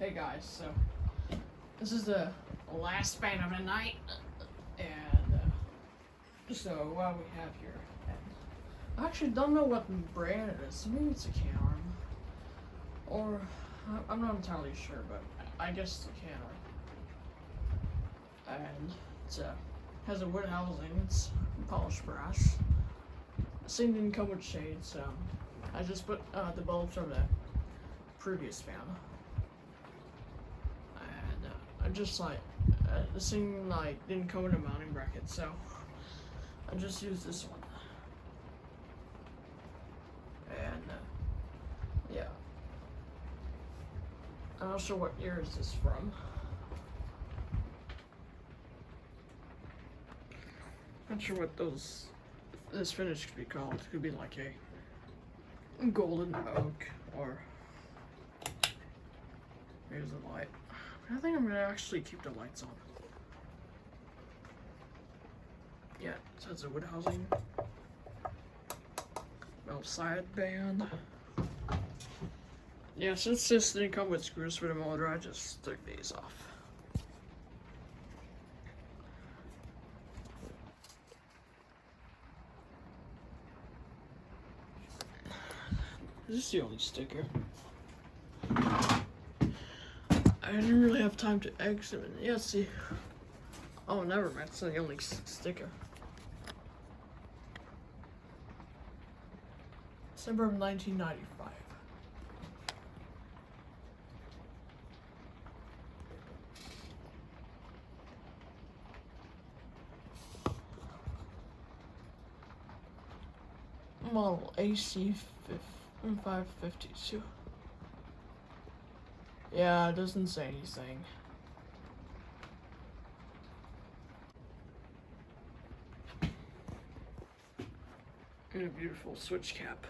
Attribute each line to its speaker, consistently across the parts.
Speaker 1: Hey guys, so this is the last fan of the night, and so what we have here, I actually don't know what brand it is. Maybe it's a Canarm, or I'm not entirely sure, but I guess it's a Canarm. And it's has a wood housing. It's polished brass. This thing didn't come with shades, so I just put the bulbs from the previous fan. And I just this thing didn't come with a mounting bracket, so I just used this one. And yeah, I'm not sure what year is this from. Not sure what this finish could be called. It could be like a golden oak, or here's the light. I think I'm gonna actually keep the lights on. Yeah, so it's a wood housing, metal side band. Yeah, since this didn't come with screws for the motor, I just took these off. This is the only sticker. I didn't really have time to examine it. Yeah, see. Oh, never mind. It's the only sticker. December of 1995. Model AC 552. Yeah, it doesn't say anything. And a beautiful switch cap.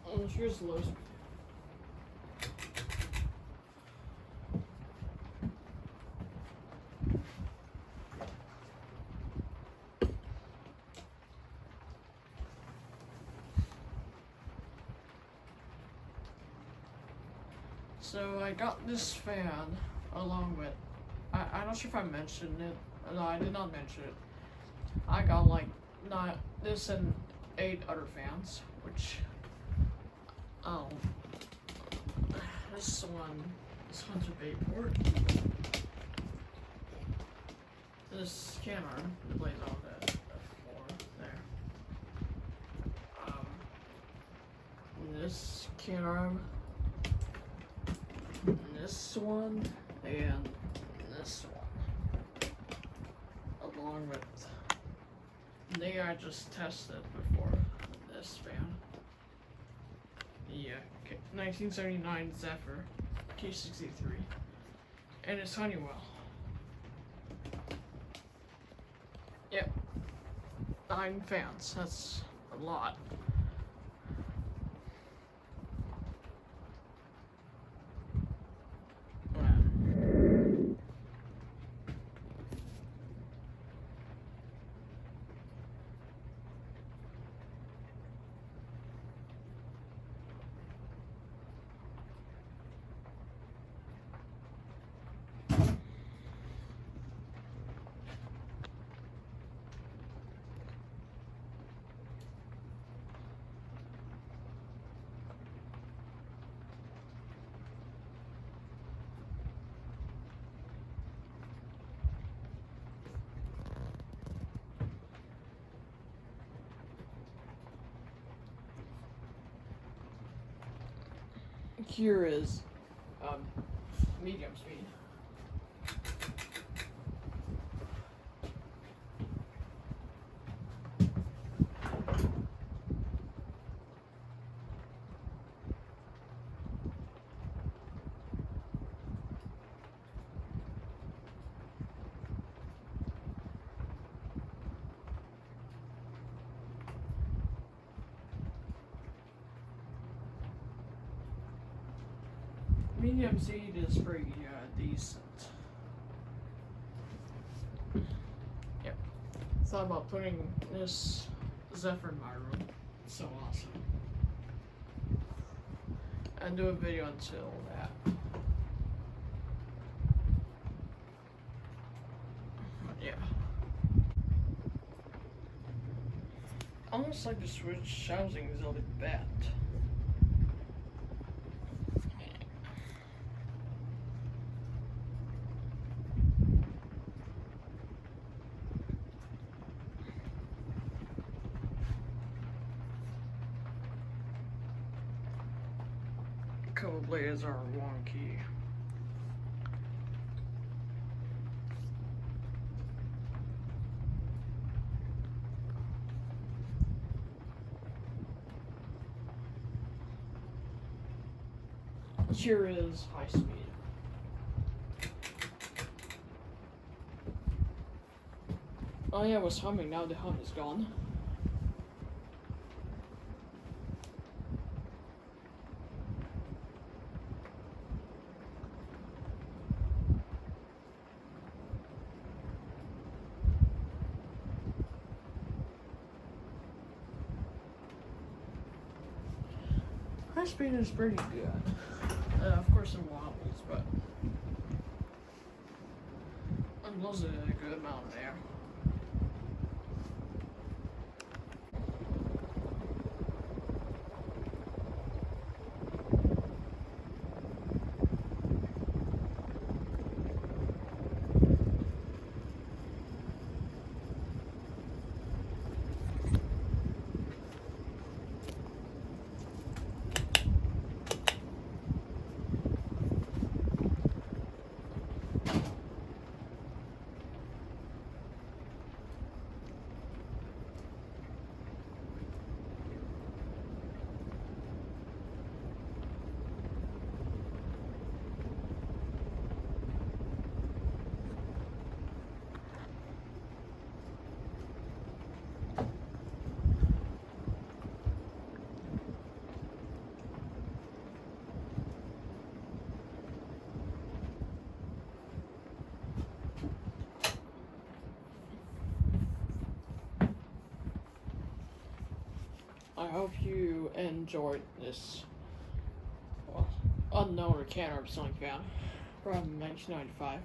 Speaker 1: Oh, here's the low speed. So I got this fan along with, I'm not sure if I mentioned it. No, I did not mention it. I got this and 8 other fans, which, this one's a Bayport. This Canarm, the blade's on the floor there. This Canarm, this one, and this one, along with I just tested before this fan. Yeah, 1979 Zephyr K63, and it's Honeywell. Yep, 9 fans. That's a lot. Here is medium speed. Medium seed is pretty decent. Yep. Thought about putting this Zephyr in my room. So awesome. And do a video until that. Yeah. Almost like the Switch housing is a little bit bad. Couple blades are wonky. Here is high speed. Oh yeah, it was humming, now the hum is gone. High speed is pretty good. Of course it wobbles, but it blows a good amount of air. I hope you enjoyed this unknown Canarm ceiling fan from 1995.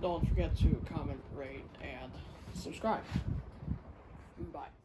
Speaker 1: Don't forget to comment, rate, and subscribe. Bye.